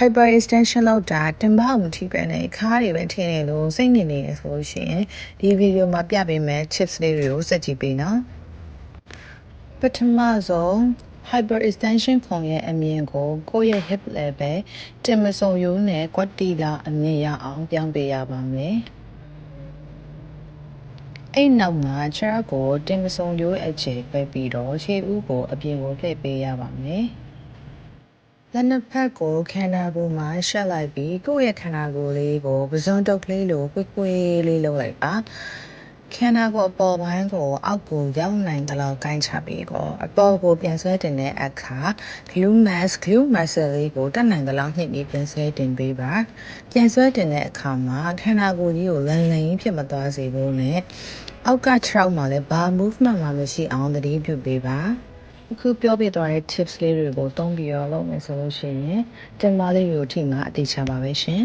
hyper extension လောက်တာတင်ပါမထိပဲနဲ့ခါးတွေပဲထင်းနေလို့စိတ်နေနေရဆိုလို့ရှိရင်ဒီဗီဒီယိုမှာပြပေးမယ် chips လေးတွေကိုစက်ကြည့်ပေးနော်ပထမဆုံး hyper extension ခုံရဲ့အမြင်ကိုကိုယ့်ရဲ့ hip level တင်မစုံရိုးနဲ့ကွက်တီလာအမြင်ရအောင်ပြောင်းပေးရပါမယ်အဲ့နောက်မှာ chair ကိုတင်မစုံရိုးအခြေပဲပြီးတော့ခြေဥကိုအပြင်ကိုလှည့်ပေးရပါမယ်လက်နှစ်ဖက်ကိုခန္ဓာကိုယ်မှာရှက်လိုက်ပြီးကိုယ့်ရဲ့ခန္ဓာကိုယ်လေးကိုပဇွန်တုပ်ကလေးလိုကွေးလေးလုပ်လိုက်ပါခန္ဓာကိုယ်အပေါ်ပိုင်းကိုအောက်ကိုရောက်နိုင်တဲ့လောက်ကိုင်းချပြီးတော့အပေါ်ကိုပြန်ဆွဲတင်တဲ့အခါ glute muscle လေးကိုတက်နိုင်တဲ့လောက်ညှစ်ပြီးပြန်ဆွဲတင်ပေးပါပြန်ဆွဲတင်တဲ့အခါမှာခန္ဓာကိုယ်ကြီးကိုလန်လန်ကြီးဖြစ်မသွားစေဖို့နဲ့အောက်ကခြေထောက်မှာလည်းဘာ movement မှမရှိအောင်သတိပြုပေးပါအခုပြောပြသွားတဲ့ tips လေးတွေကိုသုံးပြီးတော့လုပ်မယ်ဆိုလို့ရှိရင်တင်ပါလေးတွေကိုထိမှအသေးချပါပဲရှင်